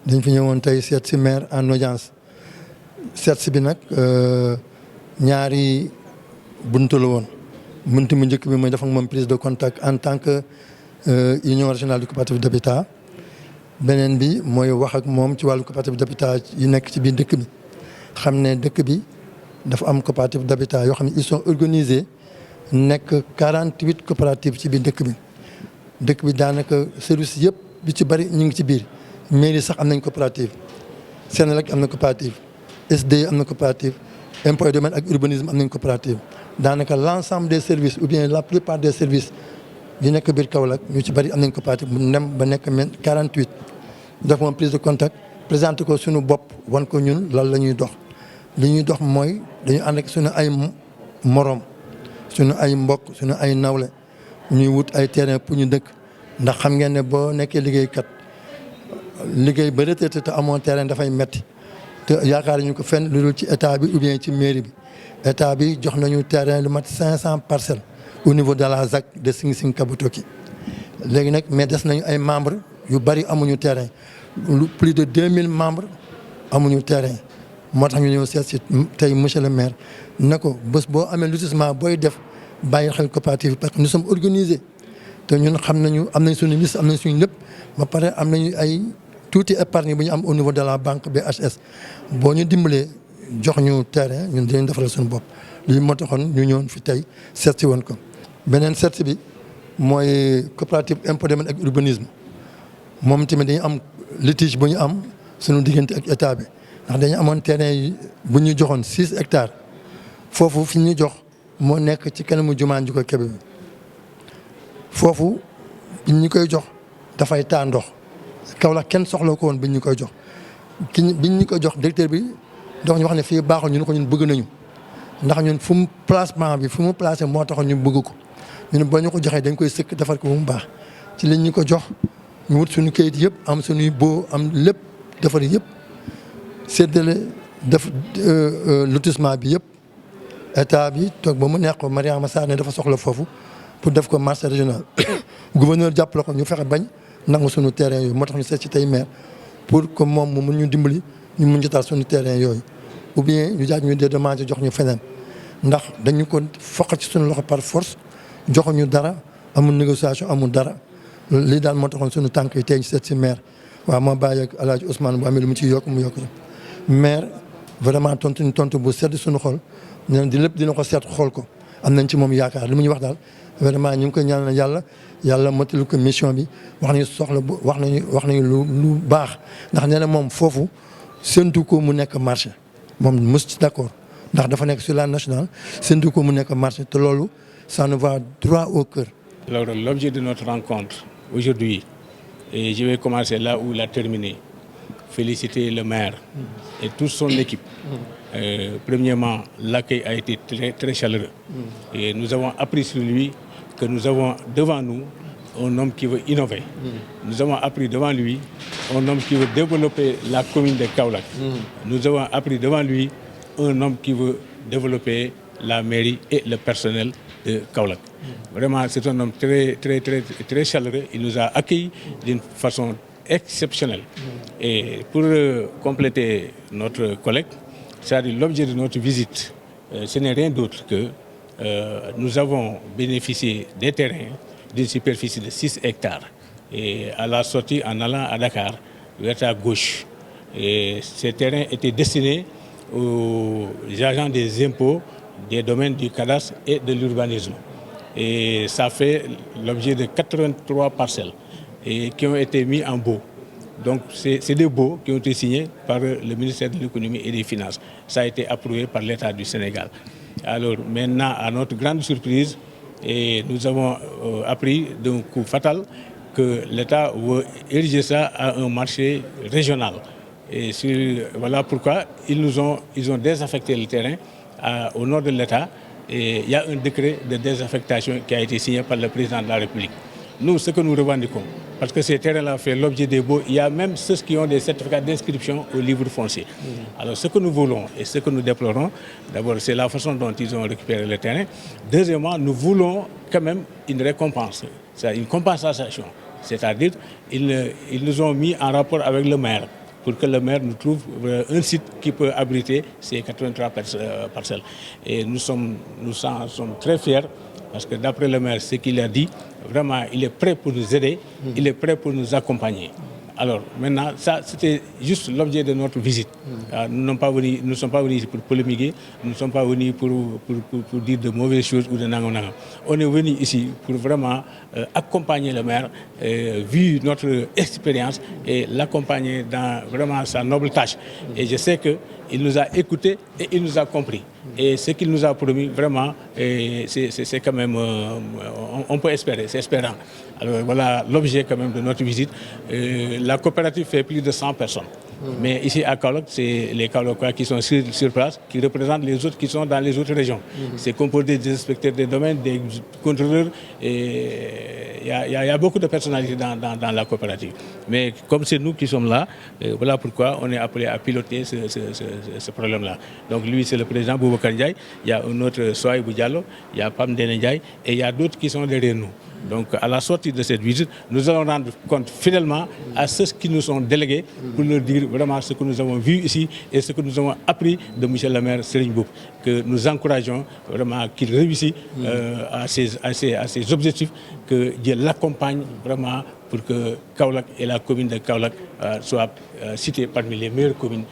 dañ fi ñëwoon tey seet si maire en audience seet si bi nag ñaari buntu la woon buntu mu njëkk bi mooy def ak moom prise de contact en tant que union régionale du coopérative d'habitat beneen bi mooy wax ak moom ci wàllu coopérative d'habitat yi nekk ci biir dëkk bi xam ne dëkk bi dafa am coopérative d'habitat yoo xam ne ils sont organisés nekk 48 coopératives ci biir dëkk bi daanaka service yëpp bi ci bari ñu ngi ci biir mairie sax am nañ coopérative Senelec am na coopérative SDE am na coopérative impôts et domaines ak urbanisme am nañ coopérative daanaka l'ensemble des services ou bien la plupart des services yi nekk biir Kaolack ñu ci bari am nañ coopérative bu nem ba nekk 48 def moom prise de contact présenté ko suñu bopp wan ko ñun lan la ñuy dox li ñuy dox mooy dañu ànd ak suñu ay moroom suñu ay mbokk suñu ay nawle ñuy wut ay terrain pour ñu dëkk ndax xam ngeen ne boo nekkee liggéeykat liggéey ba retraité te amoon terrain dafay metti te yaakaar ñu ko fenn lu dul ci état bi ou bien ci mairie bi état bi jox nañu terrain lu mat 500 parcelles au niveau de la ZAC de Sing Sing Kabutoki léegi nag mais des nañu ay membres yu bari amuñu terrain plus de 2000 membres amuñu terrain moo tax ñu ñëw seet si tey monsieur le maire ne ko bés boo amee lotissement booy def bàyyi xel coopérative parce que nous sommes organisés te ñun xam nañu am nañ suñu liste am nañ suñu lépp ba pare am nañu ay tuuti épargne bu ñu am au niveau de la banque BHS boo ñu dimbalee jox ñu terrain ñun dinañ defaral suñu bopp lii moo taxoon ñu ñëwoon fi tey seet si woon ko. beneen seet si bi mooy coopérative impôts et domaines ak urbanisme moom tamit dañu am litige bu ñu am suñu diggante ak état bi ndax dañu amoon terrain yi bu ñu joxoon 6 hectares foofu fi ñu jox moo nekk ci kanamu jumaan ji ko Kébé bi foofu biñ ñu koy jox dafay taa ndox Kaolack kenn soxla ko woon biñ ñu koy jox biñ ñu koy jox directeur bi donc ñu wax ne fii baaxul ñu ne ko ñun bëgg nañu ndax ñun fu mu placement bi fu mu placé moo taxoon ñu bëgg ko ñun boo ñu ko joxee dañ koy sëkk defar ko bu mu baax ci liñ ñu ko jox ñu wut suñu kayit yëpp am suñuy boo am lépp defar yëpp séddale def lotissement bi yëpp état bi toog ba mu neex ko Mariama Sarr ne dafa soxla foofu pour def ko marché régional gouverneur jàppale ko ñu fexe bañ nangu suñu terrain yooyu moo tax ñu seet ci tey maire pour que moom mu mun ñu dimbali ñu mun jotaal suñu terrain yooyu ou bien ñu jaaj ñu dédommagé jox ñu feneen ndax dañu ko foq ci suñu loxo par force joxuñu dara amul négociation amul dara lii daal moo taxoon suñu tànk yi tey ñu seet si maire waaw ma bàyyi ak El Hadj Ousmane bu amee lu mu ciy yokk mu yokk maire vraiment tontu bu sedd suñu xol ñun di lépp dina ko seet xool ko am nañ ci moom yaakaar li mu ñu wax daal vraiment ñu ngi koy ñaanal yàlla mottali ko mission bi wax nañu soxla bu wax nañu lu baax ndax nee na moom foofu séntu ko mu nekk marché moom mos ci d'accord ndax dafa nekk sur la nationale séntu ko mu nekk marché te loolu ça nous va droit au cœur. Alors l'objet de notre rencontre aujourd'hui, et je vais commencer là où il a terminé, féliciter le maire et toute son équipe. Premièrement, l'accueil a été très, très chaleureux. Et nous avons appris sur lui que nous avons devant nous un homme qui veut innover. Nous avons appris devant lui un homme qui veut développer la commune de Kaolack. Nous avons appris devant lui un homme qui veut développer la mairie et le personnel de Kaolack. Vraiment, c'est un homme très, très, très, très chaleureux. Il nous a accueillis d'une façon exceptionnelle. Et pour compléter notre collègue, c'est-à-dire l'objet de notre visite, ce n'est rien d'autre que nous avons bénéficié des terrains d'une superficie de 6 hectares. Et à la sortie, en allant à Dakar, vers à gauche. Et ces terrains étaient destinés aux agents des impôts, des domaines du cadastre et de l'urbanisme. Et ça fait l'objet de 83 parcelles et qui ont été mis en baux. Donc c'est des baux qui ont été signés par le ministère de l'économie et des finances. Ça a été approuvé par l'État du Sénégal. Alors maintenant, à notre grande surprise, et nous avons appris d'un coup fatal que l'État veut ériger ça à un marché régional. Et voilà pourquoi ils ont désaffecté le terrain au nord de l'État. Et il y a un décret de désaffectation qui a été signé par le président de la République. Nous, ce que nous revendiquons, parce que ces terrains-là font l'objet des baux, il y a même ceux qui ont des certificats d'inscription au livre foncier. Alors ce que nous voulons et ce que nous déplorons, d'abord c'est la façon dont ils ont récupéré le terrain. Deuxièmement, nous voulons quand même une récompense, c'est une compensation. C'est-à-dire ils nous ont mis en rapport avec le maire pour que le maire nous trouve un site qui peut abriter ces 83 parcelles. Et nous sommes très fiers parce que d'après le maire, ce qu'il a dit, vraiment, il est prêt pour nous aider, il est prêt pour nous accompagner. Alors maintenant, ça c'était juste l'objet de notre visite. Nous ne sommes pas venus ici pour polémiquer, nous ne sommes pas venus pour dire de mauvaises choses ou de nangam. On est venu ici pour vraiment accompagner le maire, vu notre expérience, et l'accompagner dans vraiment sa noble tâche. Et je sais qu'il nous a écoutés et il nous a compris. Et ce qu'il nous a promis, vraiment, c'est quand même, on peut espérer, c'est espérant. Alors voilà l'objet quand même de notre visite. La coopérative fait plus de 100 personnes. Mais ici à Kaolack, c'est les Kaolackois qui sont sur place, qui représentent les autres qui sont dans les autres régions. C'est composé des inspecteurs des domaines, des contrôleurs, et il y a beaucoup de personnalités dans la coopérative. Mais comme c'est nous qui sommes là, voilà pourquoi on est appelé à piloter ce problème-là. Donc lui, c'est le président Boubacar Ndiaye, il y a un autre Souaïbou Diallo, il y a Pam Dene Ndiaye, et il y a d'autres qui sont derrière nous. Donc à la sortie de cette visite, nous allons rendre compte fidèlement à ceux qui nous sont délégués pour leur dire vraiment ce que nous avons vu ici et ce que nous avons appris de M. le maire Serigne Mboup, que nous encourageons vraiment qu'il réussisse à ses objectifs, que Dieu l'accompagne vraiment pour que Kaolack et la commune de Kaolack soient citées parmi les meilleures communes.